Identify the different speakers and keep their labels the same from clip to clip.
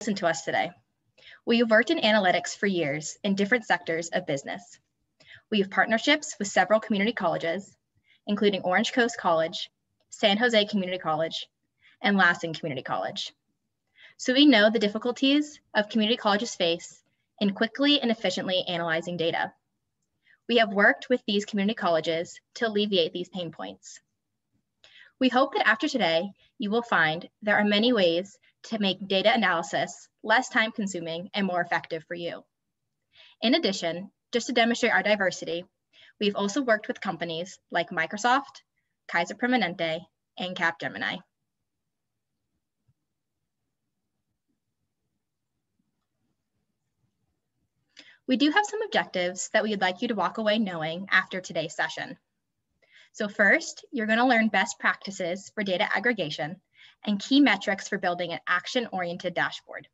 Speaker 1: listen to us today. We have worked in analytics for years in different sectors of business. We have partnerships with several community colleges, including Orange Coast College, San Jose Community College, and Lassen Community College. So we know the difficulties of community colleges face in quickly and efficiently analyzing data. We have worked with these community colleges to alleviate these pain points. We hope that after today, you will find there are many ways to make data analysis less time-consuming and more effective for you. In addition, just to demonstrate our diversity, we've also worked with companies like Microsoft, Kaiser Permanente, and Capgemini. We do have some objectives that we'd like you to walk away knowing after today's session. So first, you're going to learn best practices for data aggregation and key metrics for building an action-oriented dashboard.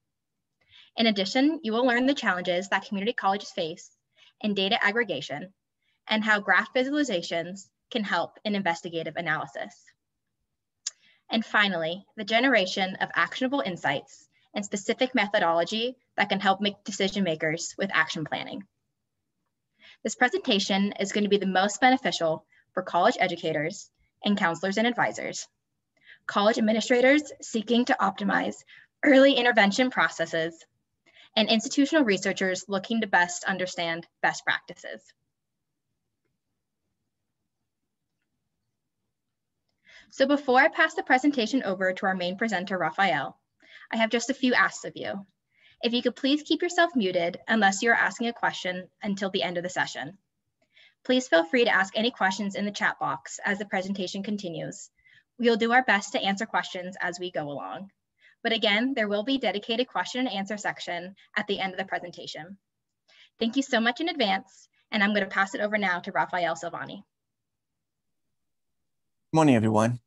Speaker 1: In addition, you will learn the challenges that community colleges face in data aggregation and how graph visualizations can help in investigative analysis. And finally, the generation of actionable insights and specific methodology that can help make decision makers with action planning. This presentation is going to be the most beneficial for college educators and counselors and advisors, college administrators seeking to optimize early intervention processes, and institutional researchers looking to best understand best practices. So before I pass the presentation over to our main presenter, Raphael, I have just a few asks of you. If you could please keep yourself muted unless you're asking a question until the end of the session. Please feel free to ask any questions in the chat box as the presentation continues. We'll do our best to answer questions as we go along. But again, there will be a dedicated question and answer section at the end of the presentation. Thank you so much in advance, and I'm going to pass it over now to Raphael Silvani.
Speaker 2: Good morning, everyone.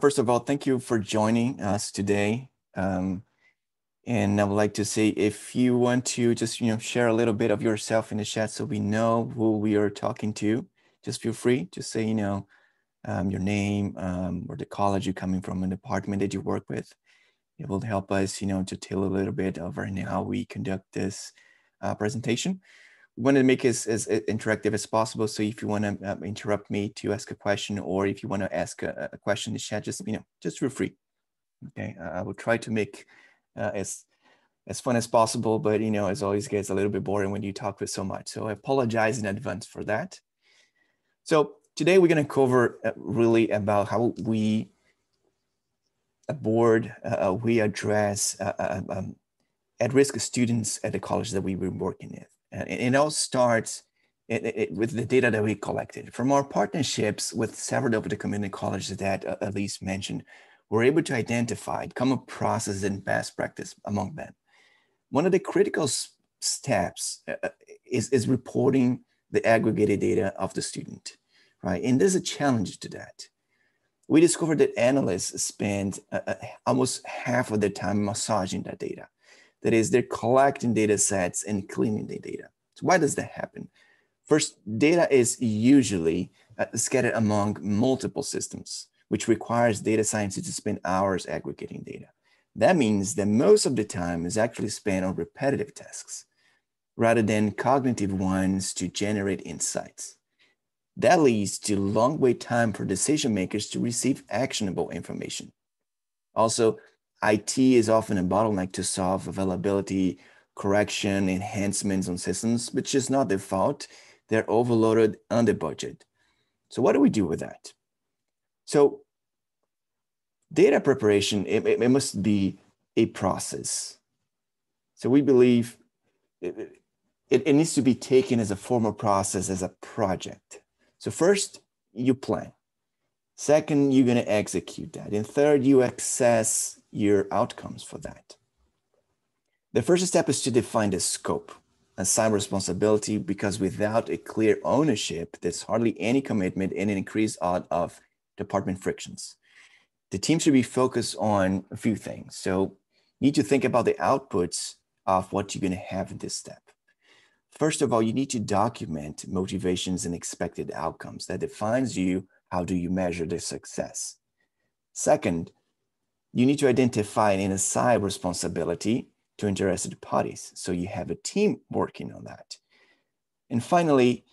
Speaker 2: First of all, thank you for joining us today. And I would like to say, if you want to just share a little bit of yourself in the chat so we know who we are talking to, just feel free. Just say your name or the college you're coming from and the department that you work with. It will help us to tell a little bit of how we conduct this presentation. We want to make it as interactive as possible. So if you want to interrupt me to ask a question, or if you want to ask a question in the chat, just feel free. Okay, I will try to make as fun as possible, but as always gets a little bit boring when you talk with so much. So I apologize in advance for that. So today we're going to cover really about how we we address at-risk students at the college that we were working with. And it all starts with the data that we collected. From our partnerships with several of the community colleges that Elise mentioned, we're able to identify common processes and best practice among them. One of the critical steps is reporting the aggregated data of the student, right? And there's a challenge to that. We discovered that analysts spend almost half of their time massaging that data. That is, they're collecting data sets and cleaning the data. So why does that happen? First, data is usually scattered among multiple systems, which requires data scientists to spend hours aggregating data. That means that most of the time is actually spent on repetitive tasks rather than cognitive ones to generate insights. That leads to long wait time for decision makers to receive actionable information. Also, IT is often a bottleneck to solve availability, correction, enhancements on systems, which is not their fault. They're overloaded, under budget. So what do we do with that? So data preparation, it must be a process. So we believe it needs to be taken as a formal process, as a project. So first, you plan. Second, you're going to execute that. And third, you assess your outcomes for that. The first step is to define the scope, assign responsibility, because without a clear ownership, there's hardly any commitment and an increase out of department frictions. The team should be focused on a few things. So you need to think about the outputs of what you're going to have in this step. First of all, you need to document motivations and expected outcomes. That defines you. How do you measure the success? Second, you need to identify and assign responsibility to interested parties. So you have a team working on that. And finally,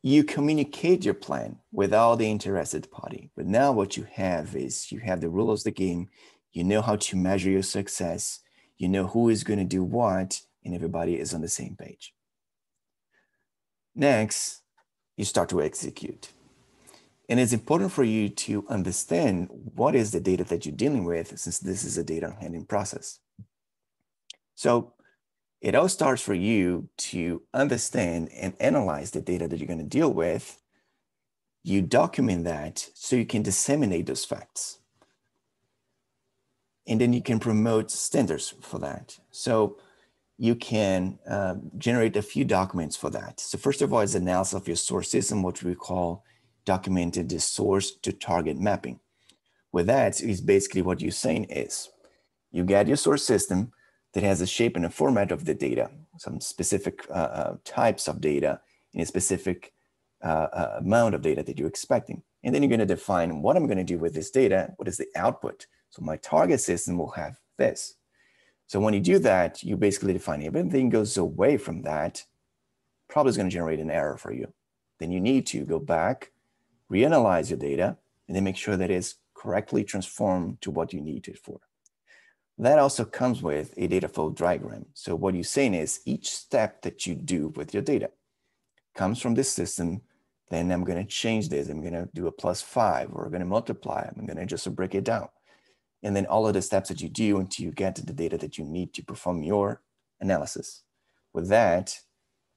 Speaker 2: you communicate your plan with all the interested party. But now what you have is you have the rules of the game. You know how to measure your success. You know who is going to do what, and everybody is on the same page. Next, you start to execute. And it's important for you to understand what is the data that you're dealing with, since this is a data handling process. So it all starts for you to understand and analyze the data that you're going to deal with. You document that so you can disseminate those facts. And then you can promote standards for that. So you can generate a few documents for that. So first of all, is analysis of your source system, what we call documented the source to target mapping. With that is basically what you're saying is you get your source system that has a shape and a format of the data, some specific types of data in a specific amount of data that you're expecting. And then you're going to define what I'm going to do with this data. What is the output? So my target system will have this. So when you do that, you basically define if anything goes away from that, probably is going to generate an error for you. Then you need to go back, reanalyze your data, and then make sure that it's correctly transformed to what you need it for. That also comes with a data flow diagram. So what you're saying is each step that you do with your data comes from this system. Then I'm going to change this. I'm going to do a +5, or I'm going to multiply. I'm going to just break it down. And then all of the steps that you do until you get to the data that you need to perform your analysis. With that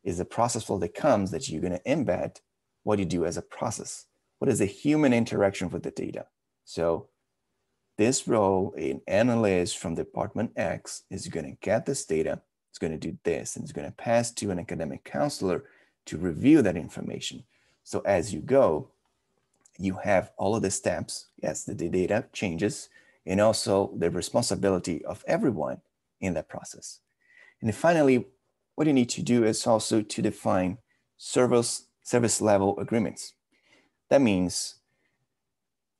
Speaker 2: is a process flow that comes that you're going to embed what you do as a process. What is the human interaction with the data? So this role, an analyst from department X is going to get this data, it's going to do this, and it's going to pass to an academic counselor to review that information. So as you go, you have all of the steps. Yes, the data changes, and also the responsibility of everyone in that process. And then finally, what you need to do is also to define service level agreements. That means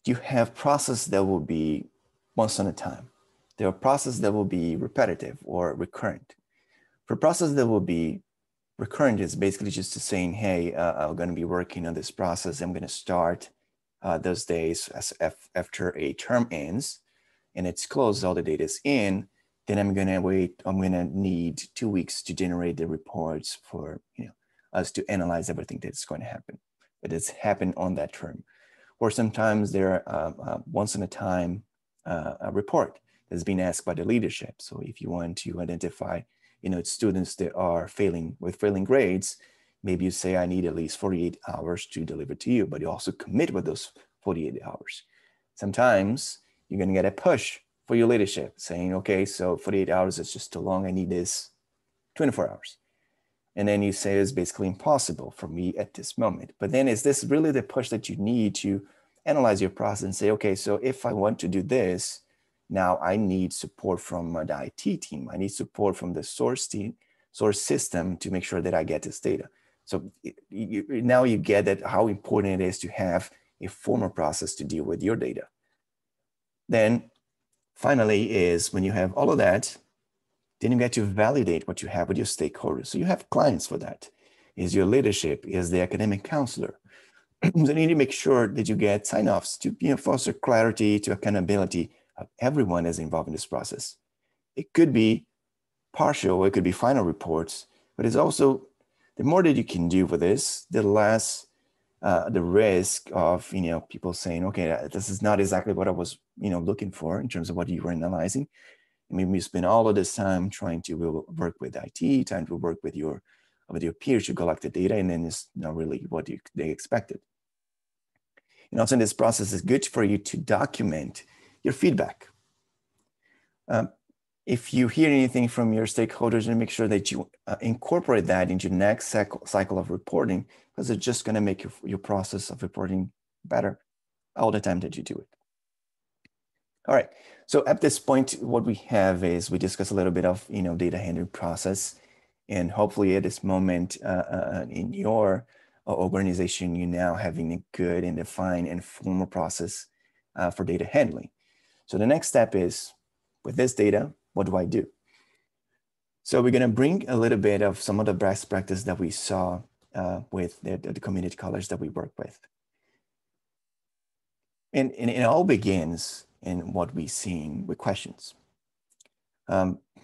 Speaker 2: you have processes that will be once on a time. There are processes that will be repetitive or recurrent. For processes that will be recurrent, is basically just to saying, hey, I'm going to be working on this process. I'm going to start those days after a term ends and it's closed, all the data is in, then I'm going to wait. I'm going to need 2 weeks to generate the reports for us to analyze everything that's going to happen. But it's happened on that term. Or sometimes there are once in a time a report that's been asked by the leadership. So if you want to identify students that are failing with failing grades, maybe you say, I need at least 48 hours to deliver to you, but you also commit with those 48 hours. Sometimes you're going to get a push for your leadership saying, okay, so 48 hours is just too long. I need this 24 hours. And then you say it's basically impossible for me at this moment. But then is this really the push that you need to analyze your process and say, okay, so if I want to do this, now I need support from the IT team. I need support from the source team, source system to make sure that I get this data. So now you get that how important it is to have a formal process to deal with your data. Then finally is when you have all of that, then you get to validate what you have with your stakeholders. So you have clients for that. Is your leadership, is the academic counselor. So you need to make sure that you get sign-offs to foster clarity, to accountability of everyone is involved in this process. It could be partial, it could be final reports, but it's also, the more that you can do with this, the less the risk of people saying, okay, this is not exactly what I was looking for in terms of what you were analyzing. Maybe you spend all of this time trying to work with IT, trying to work with your peers to collect the data, and then it's not really what they expected. And also in this process, it's good for you to document your feedback. If you hear anything from your stakeholders, and make sure that you incorporate that into the next cycle of reporting, because it's just going to make your process of reporting better all the time that you do it. All right, so at this point, what we have is we discuss a little bit of data handling process, and hopefully at this moment in your organization, you're now having a good and defined and formal process for data handling. So the next step is, with this data, what do I do? So we're going to bring a little bit of some of the best practice that we saw with the community college that we work with. And it all begins in what we're seeing with questions.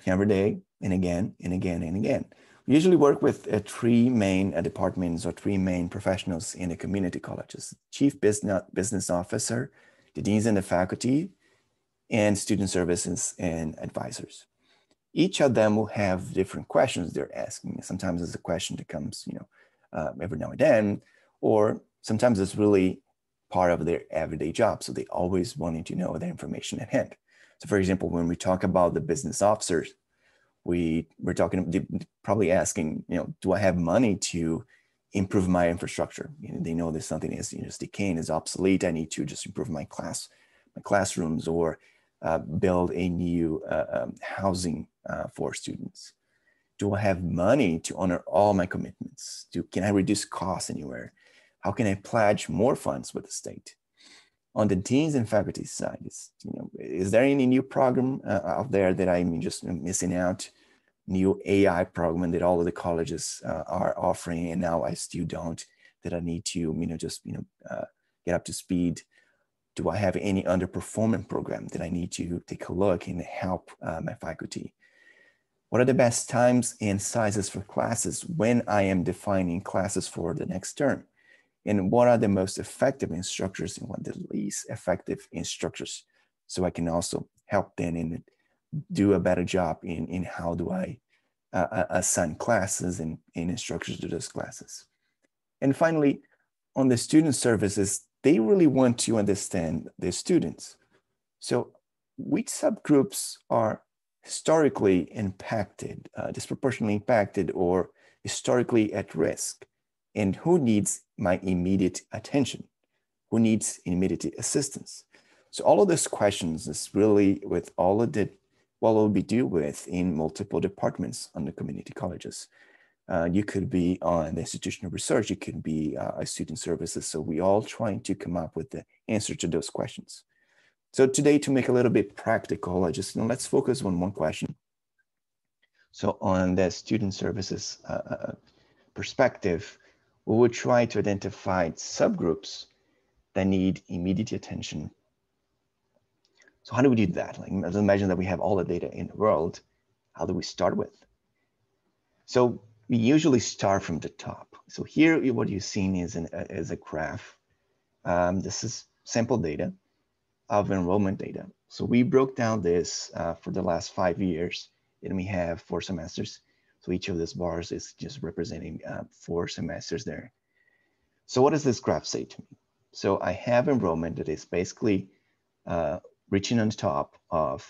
Speaker 2: Every day and again and again and again. We usually work with three main departments or three main professionals in the community colleges: chief business officer, the deans and the faculty, and student services and advisors. Each of them will have different questions they're asking. Sometimes it's a question that comes, every now and then, or sometimes it's really part of their everyday job. So they always wanting to know the information at hand. So for example, when we talk about the business officers, we're probably asking, do I have money to improve my infrastructure? They know that something is decaying, is obsolete. I need to just improve my classrooms, or build a new housing for students. Do I have money to honor all my commitments? Can I reduce costs anywhere? How can I pledge more funds with the state? On the deans and faculty side, is there any new program out there that I'm just missing out? New AI program that all of the colleges are offering, and now I still don't, that I need to, get up to speed? Do I have any underperforming program that I need to take a look and help my faculty? What are the best times and sizes for classes when I am defining classes for the next term? And what are the most effective instructors and what the least effective instructors? So I can also help them and do a better job in how do I assign classes and instructors to those classes. And finally, on the student services, they really want to understand their students. So which subgroups are historically impacted, disproportionately impacted, or historically at risk? And who needs my immediate attention? Who needs immediate assistance? So all of these questions is really with all of the, what will be dealt with in multiple departments on the community colleges. You could be on the institutional research, you could be a student services. So we all trying to come up with the answer to those questions. So today, to make a little bit practical, let's focus on one question. So on the student services perspective, we will try to identify subgroups that need immediate attention. So how do we do that? Like, let's imagine that we have all the data in the world. How do we start with? So we usually start from the top. So here, what you're seeing is a graph. This is sample data of enrollment data. So we broke down this for the last 5 years, and we have 4 semesters. So each of these bars is just representing 4 semesters there. So what does this graph say to me? So I have enrollment that is basically reaching on the top of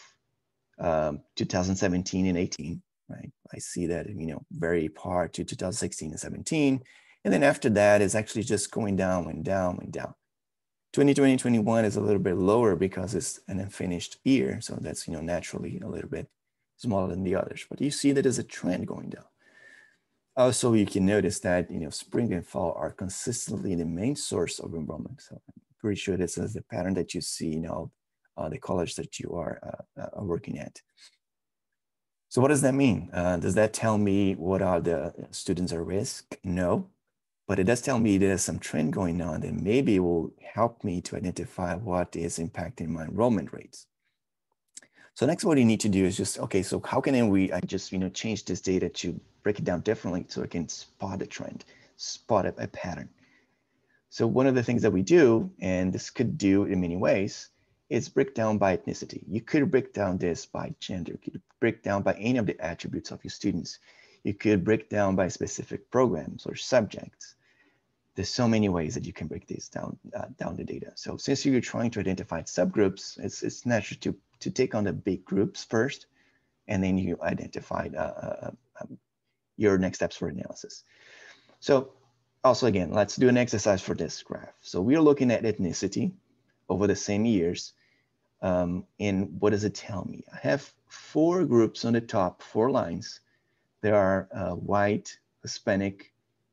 Speaker 2: 2017 and 18, right? I see that, very part to 2016 and 17. And then after that is actually just going down and down and down. 2020, 21 is a little bit lower because it's an unfinished year. So that's, naturally a little bit smaller than the others, but you see that there's a trend going down. Also, you can notice that, spring and fall are consistently the main source of enrollment. So I'm pretty sure this is the pattern that you see in all the college that you are working at. So what does that mean? Does that tell me what are the students at risk? No, but it does tell me there's some trend going on that maybe will help me to identify what is impacting my enrollment rates. So next, what you need to do is just, okay, so how can I just, change this data to break it down differently so I can spot a trend, spot a pattern. So one of the things that we do, and this could do in many ways, is break down by ethnicity. You could break down this by gender. You could break down by any of the attributes of your students. You could break down by specific programs or subjects. There's so many ways that you can break this down the data. So since you're trying to identify subgroups, it's natural to take on the big groups first, and then you identify your next steps for analysis. So also, again, let's do an exercise for this graph. So we're looking at ethnicity over the same years. And what does it tell me? I have 4 groups on the top, 4 lines. There are white, Hispanic,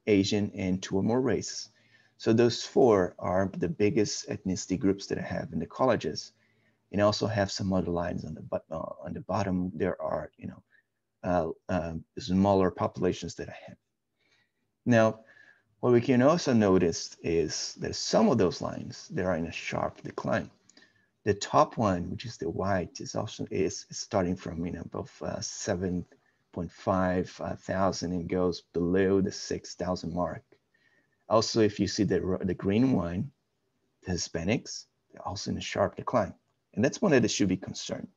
Speaker 2: Asian, and 2 or more races. So those 4 are the biggest ethnicity groups that I have in the colleges. And I also have some other lines on the bottom. There are, smaller populations that I have. Now, what we can also notice is that some of those lines, they are in a sharp decline. The top one, which is the white, is starting from above 7.5 thousand and goes below the 6,000 mark. Also, if you see the green one, the Hispanics, they're also in a sharp decline. And that's one that should be concerned.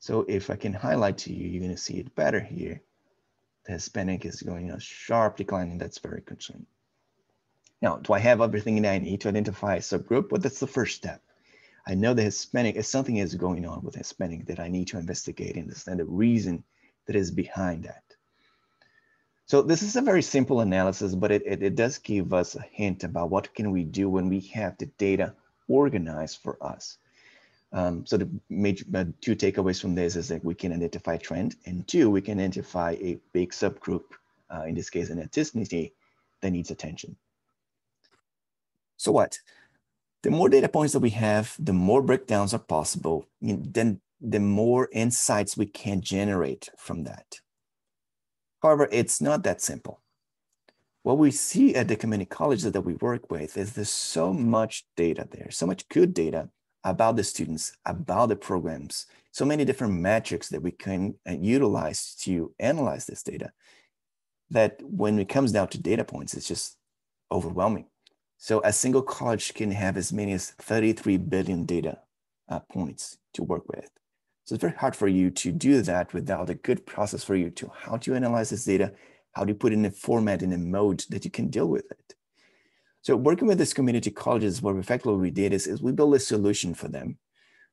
Speaker 2: So if I can highlight to you, you're going to see it better here. The Hispanic is going a sharp decline, and that's very concerning. Now, do I have everything that I need to identify a subgroup? Well, that's the first step. I know the Hispanic, if something is going on with Hispanic that I need to investigate and understand the reason that is behind that. So this is a very simple analysis, but it does give us a hint about what can we do when we have the data organized for us. So the major two takeaways from this is that we can identify a trend, and two, we can identify a big subgroup, in this case, an ethnicity that needs attention. So what? The more data points that we have, the more breakdowns are possible, then the more insights we can generate from that. However, it's not that simple. What we see at the community colleges that we work with is there's so much data there, so much good data about the students, about the programs, so many different metrics that we can utilize to analyze this data, that when it comes down to data points, it's just overwhelming. So a single college can have as many as 33 billion data points to work with. So it's very hard for you to do that without a good process for you to how to analyze this data, how to put it in a format, in a mode that you can deal with it. So working with these community colleges, what effectively we did is we built a solution for them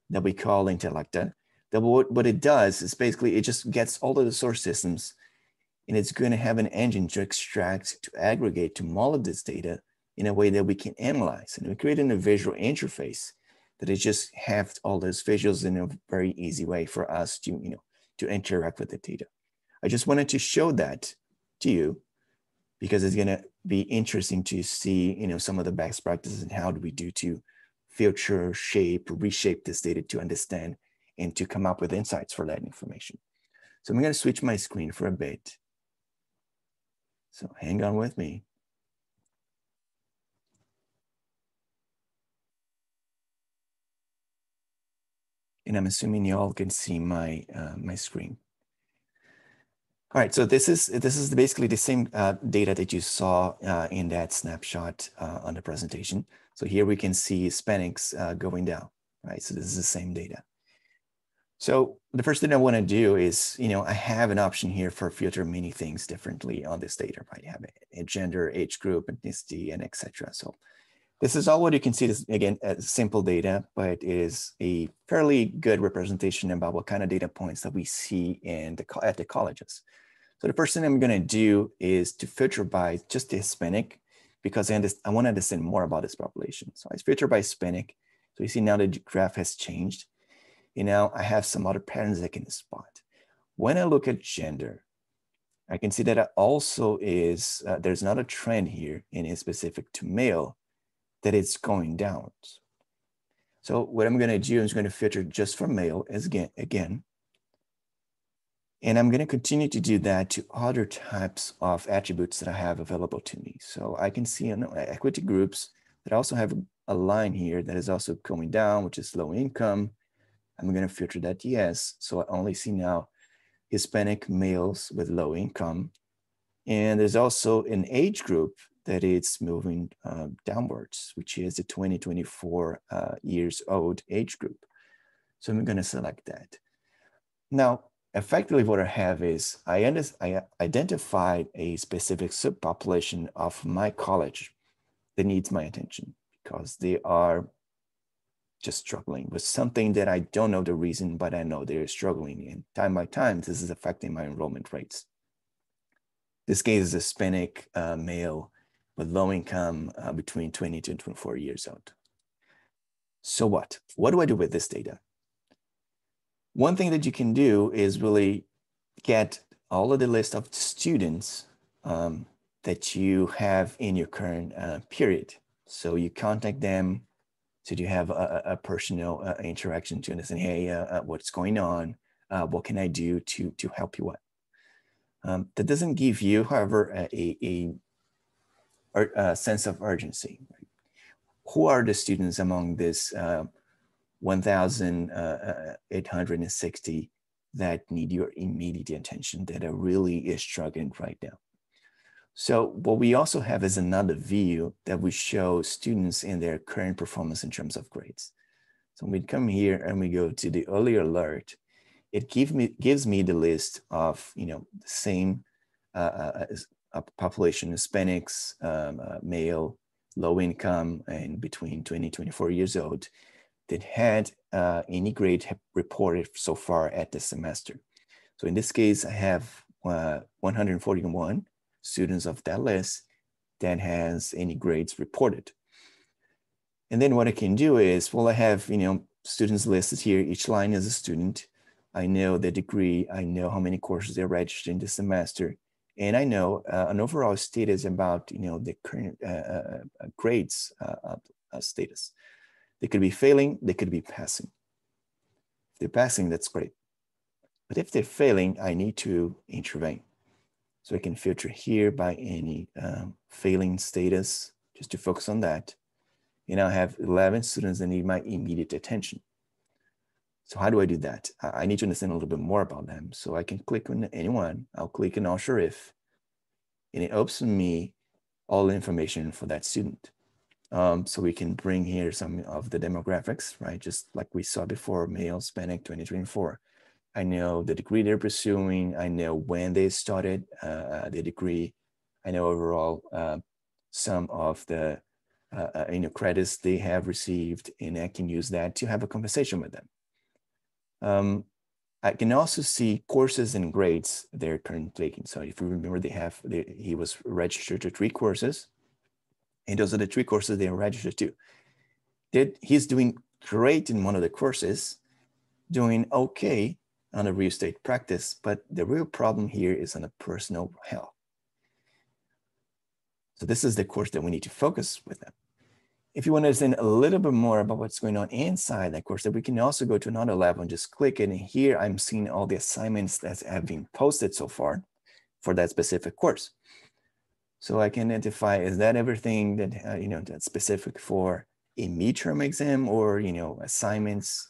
Speaker 2: that we call Intellecta. That what it does is basically it just gets all of the source systems, and it's going to have an engine to extract, to aggregate, to model this data in a way that we can analyze. And we created a visual interface that it just have all those visuals in a very easy way for us to, to interact with the data. I just wanted to show that to you because it's going to be interesting to see, some of the best practices and how do we do to filter, shape, reshape this data to understand and to come up with insights for that information. So I'm going to switch my screen for a bit. So hang on with me. And I'm assuming you all can see my my screen. All right, so this is basically the same data that you saw in that snapshot on the presentation. So here we can see Hispanics going down, right? So this is the same data. So the first thing I want to do is, I have an option here for filter many things differently on this data, right? You have a gender, age group, ethnicity, and etc. So this is all what you can see. This again, simple data, but it is a fairly good representation about what kind of data points that we see at the colleges. So the first thing I'm going to do is to filter by just the Hispanic, because I want to understand more about this population. So I filter by Hispanic. So you see now the graph has changed. Now I have some other patterns I can spot. When I look at gender, I can see that it also is, there's not a trend here and it's specific to male, that it's going down. So what I'm going to do is going to filter just for male again. And I'm going to continue to do that to other types of attributes that I have available to me. So I can see equity groups that also have a line here that is also going down, which is low income. I'm going to filter that yes. So I only see now Hispanic males with low income. And there's also an age group that it's moving downwards, which is the 20-24 years old age group. So I'm going to select that. Now, effectively what I have is I identified a specific subpopulation of my college that needs my attention because they are just struggling with something that I don't know the reason, but I know they're struggling. And time by time, this is affecting my enrollment rates. This case is a Hispanic male with low income between 20 to 24 years old. So what? What do I do with this data? One thing that you can do is really get all of the list of students that you have in your current period. So you contact them. So you have a personal interaction to understand, hey, what's going on? what can I do to help you out? That doesn't give you, however, a sense of urgency. Who are the students among this 1,860 that need your immediate attention, that are really struggling right now? So what we also have is another view that we show students in their current performance in terms of grades. So we come here and we go to the early alert. It gives me the list of, the same population, Hispanics, male, low income, and between 20 and 24 years old, that had any grade reported so far at the semester. So in this case, I have 141 students of that list that has any grades reported. And then what I can do is, well, I have, students listed here. Each line is a student. I know the degree. I know how many courses they're registered in the semester. And I know an overall status about, the current grades status. They could be failing. They could be passing. If they're passing, that's great. But if they're failing, I need to intervene. So I can filter here by any failing status, just to focus on that. And I have 11 students that need my immediate attention. So how do I do that? I need to understand a little bit more about them. So I can click on anyone. I'll click on Not Sure If, and it opens me all the information for that student. So we can bring here some of the demographics, right? Just like we saw before, male, Hispanic, 2024. I know the degree they're pursuing. I know when they started the degree. I know overall some of the credits they have received, and I can use that to have a conversation with them. I can also see courses and grades they're currently taking. So if you remember, he was registered to 3 courses, and those are the 3 courses they are registered to. He's doing great in one of the courses, doing okay on a real estate practice, but the real problem here is on a personal health. So this is the course that we need to focus with them. If you want to understand a little bit more about what's going on inside that course, that we can also go to another level and just click it. And here I'm seeing all the assignments that have been posted so far for that specific course. So I can identify, is that everything that, that's specific for a midterm exam, or, assignments,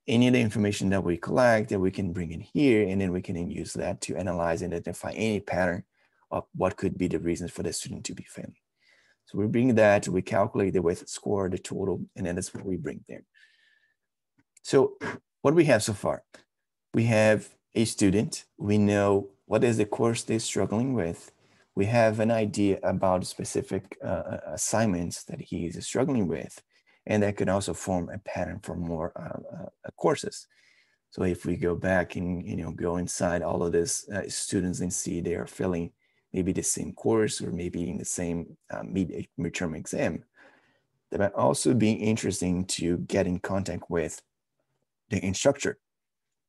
Speaker 2: any of the information that we collect that we can bring in here, and then we can then use that to analyze and identify any pattern of what could be the reasons for the student to be failing. So we bring that, we calculate the weighted score, the total, and then that's what we bring there. So what do we have so far? We have a student. We know what is the course they're struggling with. We have an idea about specific assignments that he is struggling with, and that could also form a pattern for more courses. So if we go back and go inside all of these students and see they are failing maybe the same course, or maybe in the same midterm exam, that might also be interesting to get in contact with the instructor.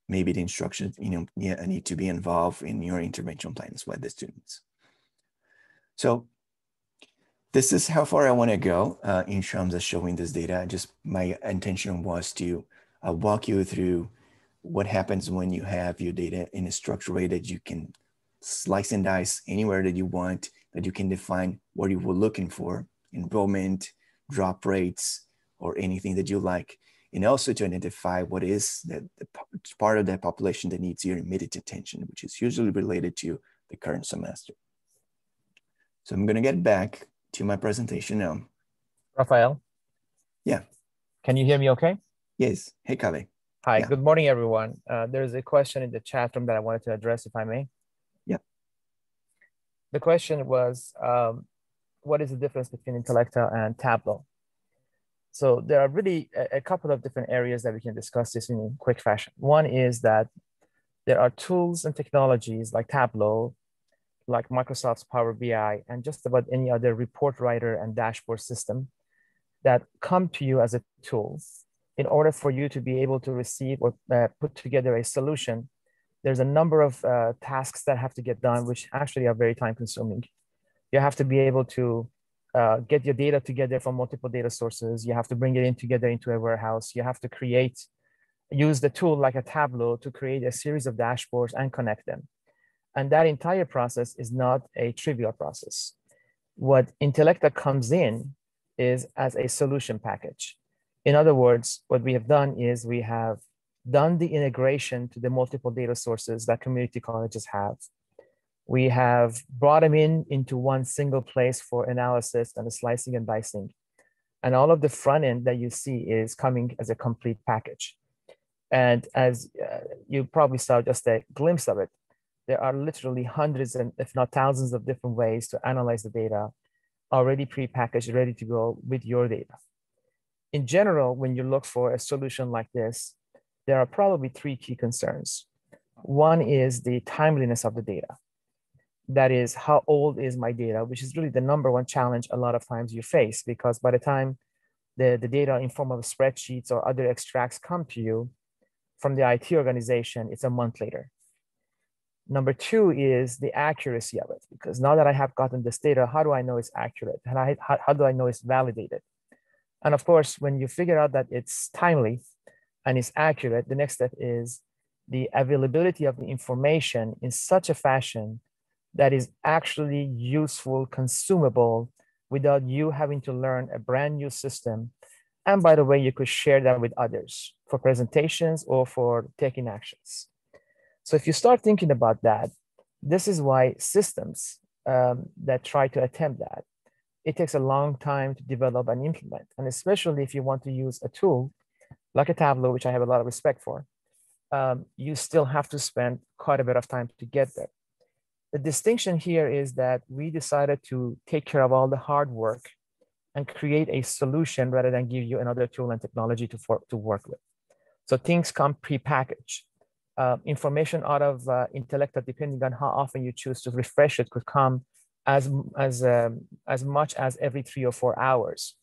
Speaker 2: Maybe the instructor, need to be involved in your intervention plans with the students. So this is how far I want to go in terms of showing this data. My intention was to walk you through what happens when you have your data in a structured way that you can slice and dice anywhere that you want, that you can define what you were looking for, enrollment, drop rates, or anything that you like, and also to identify what is the part of that population that needs your immediate attention, which is usually related to the current semester. So I'm going to get back to my presentation now.
Speaker 3: Rafael?
Speaker 2: Yeah.
Speaker 3: Can you hear me okay?
Speaker 2: Yes. Hey, Kale.
Speaker 3: Hi,
Speaker 2: yeah.
Speaker 3: Good morning, everyone. There's a question in the chat room that I wanted to address, if I may.
Speaker 2: Yeah.
Speaker 3: The question was, what is the difference between Intellecta and Tableau? So there are really a couple of different areas that we can discuss this in quick fashion. One is that there are tools and technologies like Tableau, like Microsoft's Power BI, and just about any other report writer and dashboard system that come to you as a tool. In order for you to be able to receive or put together a solution, there's a number of tasks that have to get done, which actually are very time consuming. You have to be able to get your data together from multiple data sources. You have to bring it in together into a warehouse. You have to create use the tool like a Tableau to create a series of dashboards and connect them. And that entire process is not a trivial process. What Intellecta comes in is as a solution package. In other words, what we have done is we have done the integration to the multiple data sources that community colleges have. We have brought them into one single place for analysis and the slicing and dicing. And all of the front end that you see is coming as a complete package. And as you probably saw just a glimpse of it, there are literally hundreds and if not thousands of different ways to analyze the data already pre-packaged, ready to go with your data. In general, when you look for a solution like this, there are probably three key concerns. One is the timeliness of the data. That is, how old is my data, which is really the number one challenge a lot of times you face, because by the time the data in form of spreadsheets or other extracts come to you from the IT organization, it's a month later. Number two is the accuracy of it, because now that I have gotten this data, how do I know it's accurate? And how do I know it's validated? And of course, when you figure out that it's timely and it's accurate, the next step is the availability of the information in such a fashion that is actually useful, consumable, without you having to learn a brand new system. And by the way, you could share that with others for presentations or for taking actions. So if you start thinking about that, this is why systems that try to attempt that, it takes a long time to develop and implement. And especially if you want to use a tool like a Tableau, which I have a lot of respect for, you still have to spend quite a bit of time to get there. The distinction here is that we decided to take care of all the hard work and create a solution rather than give you another tool and technology to work with. So things come pre-packaged. Information out of Intellecta, depending on how often you choose to refresh it, could come as much as every 3 or 4 hours.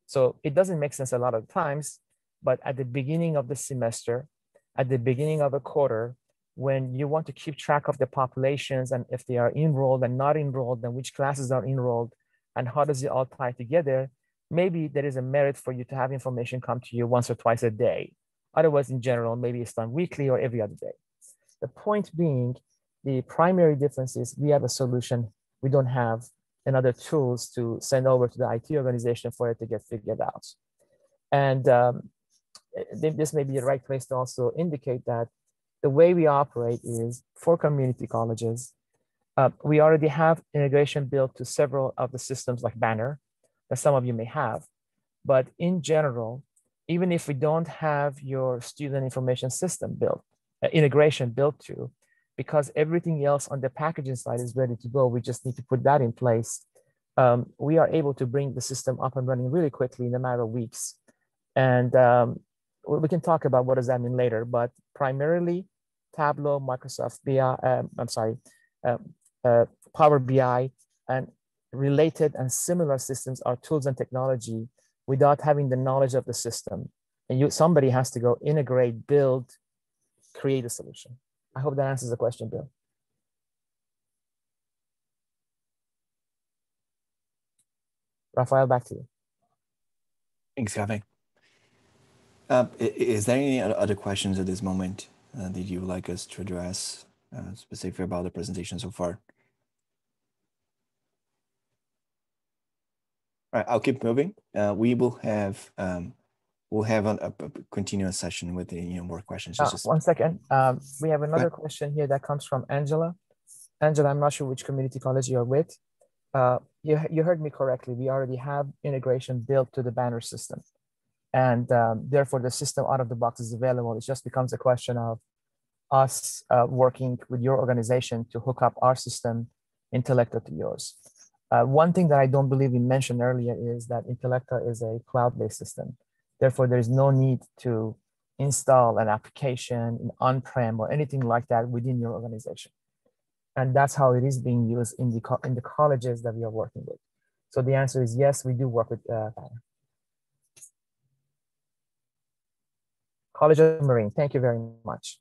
Speaker 3: So it doesn't make sense a lot of times, but at the beginning of the semester, at the beginning of a quarter, when you want to keep track of the populations and if they are enrolled and not enrolled, and which classes are enrolled, and how does it all tie together, maybe there is a merit for you to have information come to you once or twice a day. Otherwise, in general, maybe it's done weekly or every other day. The point being, the primary difference is we have a solution. We don't have another tools to send over to the IT organization for it to get figured out. And this may be the right place to also indicate that the way we operate is for community colleges. We already have integration built to several of the systems like Banner that some of you may have. But in general, even if we don't have your student information system built, integration built to, because everything else on the packaging side is ready to go, we just need to put that in place. We are able to bring the system up and running really quickly in a matter of weeks. And we can talk about what does that mean later, but primarily Tableau, Microsoft BI, Power BI, and related and similar systems are tools and technology without having the knowledge of the system. And somebody has to go integrate, build, create a solution. I hope that answers the question, Bill. Rafael, back to you.
Speaker 2: Thanks, Kaveh. Is there any other questions at this moment that you would like us to address specifically about the presentation so far? All right, I'll keep moving. We will have we'll have a continuous session with the more questions.
Speaker 3: One second. We have another question here that comes from Angela. Angela, I'm not sure which community college you're with. You heard me correctly. We already have integration built to the Banner system. And therefore, the system out of the box is available. It just becomes a question of us working with your organization to hook up our system, Intellecta, to yours. One thing that I don't believe we mentioned earlier is that Intellecta is a cloud-based system. Therefore, there's no need to install an application in on-prem or anything like that within your organization. And that's how it is being used in the colleges that we are working with. So the answer is yes, we do work with Banner. College of Marine, thank you very much.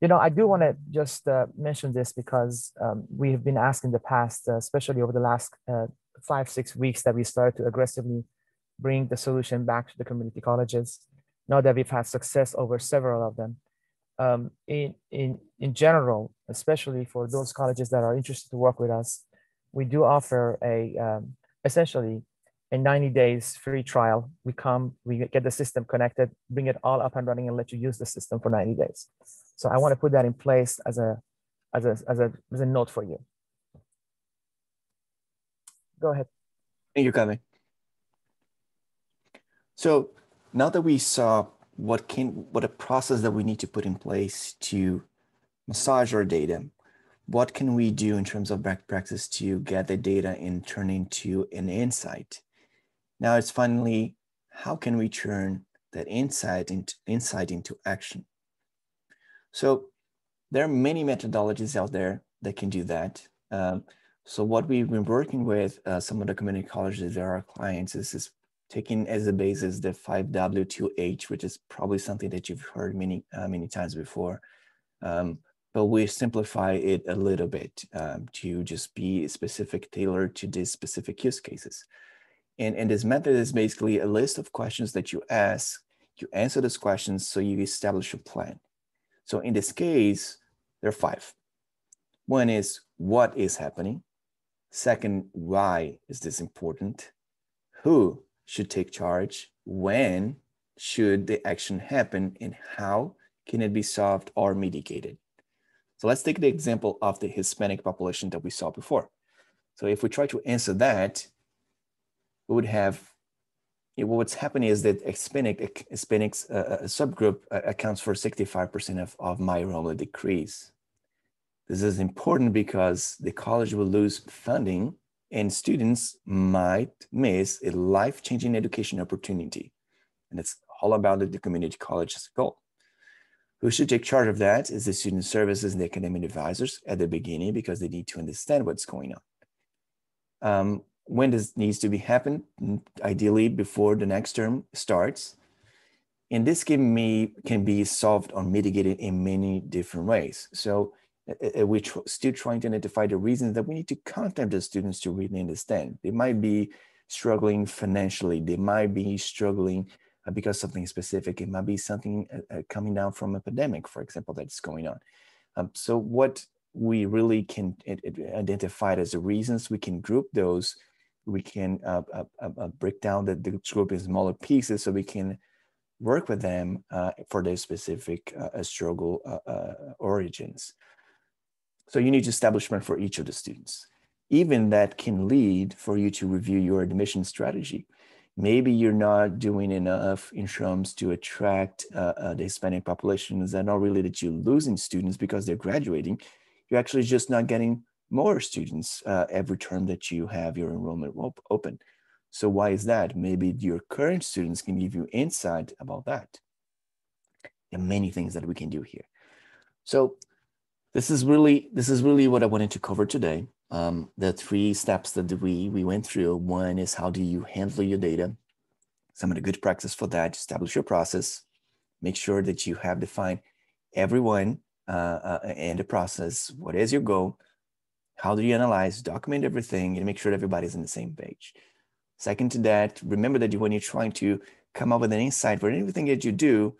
Speaker 3: I do want to just mention this because we have been asked in the past, especially over the last 5-6 weeks, that we started to aggressively bring the solution back to the community colleges. now that we've had success over several of them. In general, especially for those colleges that are interested to work with us, we do offer essentially a 90 days free trial. We get the system connected, bring it all up and running, and let you use the system for 90 days. So I want to put that in place as a note for you. Go ahead.
Speaker 2: Thank you, Kevin. So now that we saw what a process that we need to put in place to massage our data, what can we do in terms of best practice to get the data and turn into an insight? Now it's finally, how can we turn that insight into action? So there are many methodologies out there that can do that. So what we've been working with some of the community colleges that are our clients is taking as a basis the 5W2H, which is probably something that you've heard many times before. But we simplify it a little bit to just be specific, tailored to these specific use cases. And this method is basically a list of questions that you ask, you answer those questions, so you establish a plan. So in this case, there are 5. One is, what is happening? Second, why is this important? Who should take charge? When should the action happen? And how can it be solved or mitigated? So let's take the example of the Hispanic population that we saw before. So if we try to answer that, we would have, what's happening is that Hispanics subgroup accounts for 65% of my enrollment decrease. This is important because the college will lose funding and students might miss a life-changing education opportunity. And it's all about the community college's goal. Who should take charge of that is the student services and the academic advisors at the beginning, because they need to understand what's going on. When this needs to be happen, ideally before the next term starts. And this can be solved or mitigated in many different ways. So we're still trying to identify the reasons that we need to contact the students to really understand. They might be struggling financially. They might be struggling because something specific. It might be something coming down from a pandemic, for example, that's going on. So what we really can identify as the reasons, we can group those. We can break down the group in smaller pieces so we can work with them for their specific struggle origins. So you need establishment for each of the students. Even that can lead for you to review your admission strategy. Maybe you're not doing enough in terms to attract the Hispanic populations, and not really that you're losing students because they're graduating. You're actually just not getting more students every term that you have your enrollment open. So why is that? Maybe your current students can give you insight about that. There are many things that we can do here. So this is really what I wanted to cover today. The 3 steps that we went through. One is, how do you handle your data? Some of the good practice for that: establish your process, make sure that you have defined everyone and the process. What is your goal? How do you analyze, document everything, and make sure that everybody's on the same page? Second to that, remember that when you're trying to come up with an insight for anything that you do,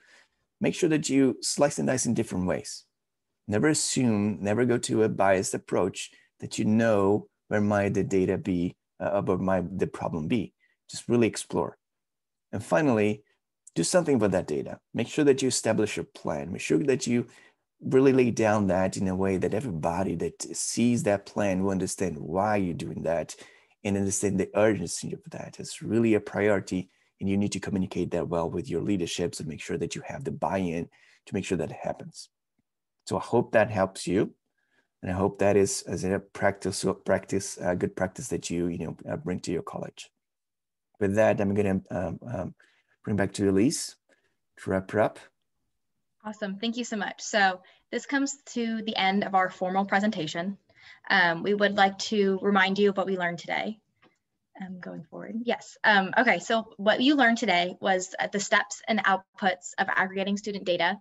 Speaker 2: make sure that you slice and dice in different ways. Never assume, never go to a biased approach that you know where might the data be, the problem be. Just really explore. And finally, do something with that data. Make sure that you establish your plan. Make sure that you really lay down that in a way that everybody that sees that plan will understand why you're doing that and understand the urgency of that. It's really a priority, and you need to communicate that well with your leaderships and make sure that you have the buy-in to make sure that it happens. So I hope that helps you, and I hope that is as a good practice that you bring to your college. With that, I'm going to bring back to Elise to wrap her up.
Speaker 1: Awesome, thank you so much. So this comes to the end of our formal presentation. We would like to remind you of what we learned today. Going forward, yes. Okay, so what you learned today was the steps and outputs of aggregating student data,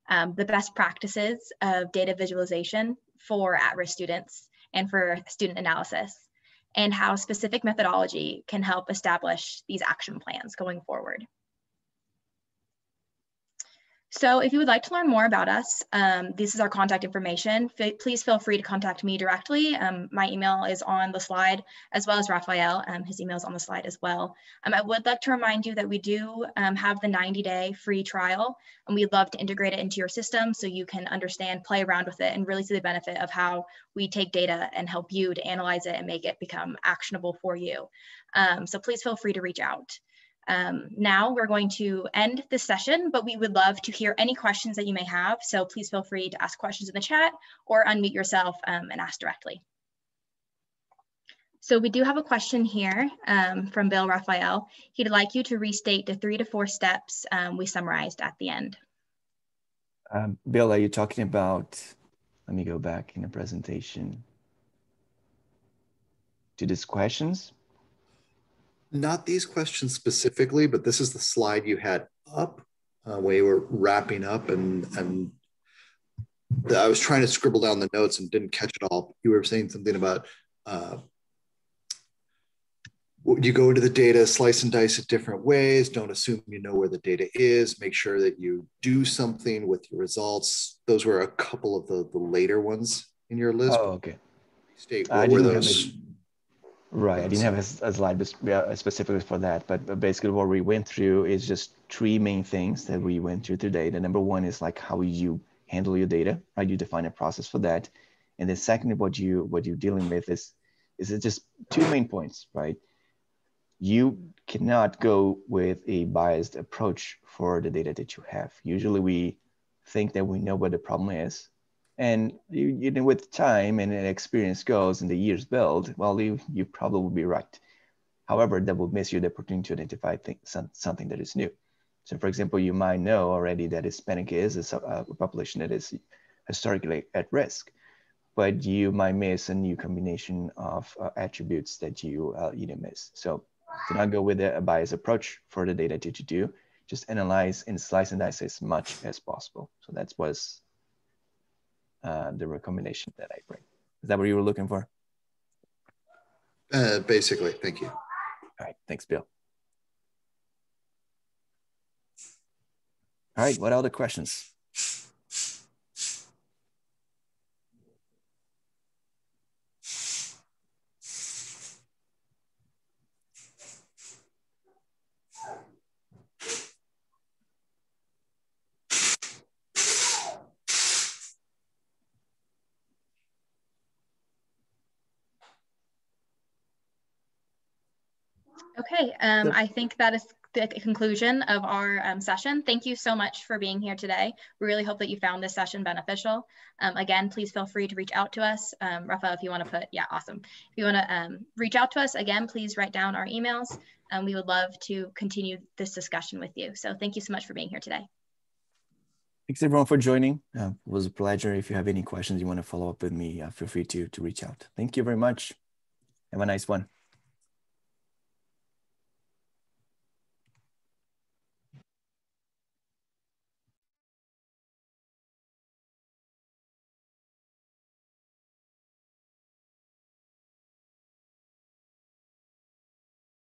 Speaker 1: the best practices of data visualization for at-risk students and for student analysis, and how specific methodology can help establish these action plans going forward. So if you would like to learn more about us, this is our contact information. Please feel free to contact me directly. My email is on the slide, as well as Raphael. His email is on the slide as well. I would like to remind you that we do have the 90-day free trial, and we'd love to integrate it into your system so you can understand, play around with it, and really see the benefit of how we take data and help you to analyze it and make it become actionable for you. So please feel free to reach out. Now we're going to end this session, but we would love to hear any questions that you may have. So please feel free to ask questions in the chat or unmute yourself and ask directly. So we do have a question here from Bill Raphael. He'd like you to restate the 3 to 4 steps we summarized at the end.
Speaker 2: Bill, are you talking about, let me go back in the presentation to these questions?
Speaker 4: Not these questions specifically, but this is the slide you had up where you were wrapping up, and I was trying to scribble down the notes and didn't catch it all. You were saying something about you go into the data, slice and dice it different ways. Don't assume you know where the data is. Make sure that you do something with your results. Those were a couple of the later ones in your list.
Speaker 2: Oh, okay.
Speaker 4: State what were those?
Speaker 2: Right, I didn't have a slide specifically for that, but basically what we went through is just 3 main things that we went through today. The number 1 is like how you handle your data, right? You define a process for that. And then secondly, what you're dealing with is it just 2 main points, right? You cannot go with a biased approach for the data that you have. Usually we think that we know what the problem is. And you know, with time and experience goes and the years build, well, you probably will be right. However, that will miss you the opportunity to identify something that is new. So for example, you might know already that Hispanic is a population that is historically at risk, but you might miss a new combination of attributes that you miss. So do not go with a biased approach for the data that you do. Just analyze and slice and dice as much as possible. So that was the recommendation that I bring. Is that what you were looking for?
Speaker 4: Basically, thank you.
Speaker 2: All right, thanks, Bill. All right, what other questions?
Speaker 1: Okay, I think that is the conclusion of our session. Thank you so much for being here today. We really hope that you found this session beneficial. Again, please feel free to reach out to us. Rafael, if you want to put, yeah, awesome. If you want to reach out to us, again, please write down our emails. We would love to continue this discussion with you. So thank you so much for being here today.
Speaker 2: Thanks everyone for joining. It was a pleasure. If you have any questions you want to follow up with me, feel free to reach out. Thank you very much. Have a nice one.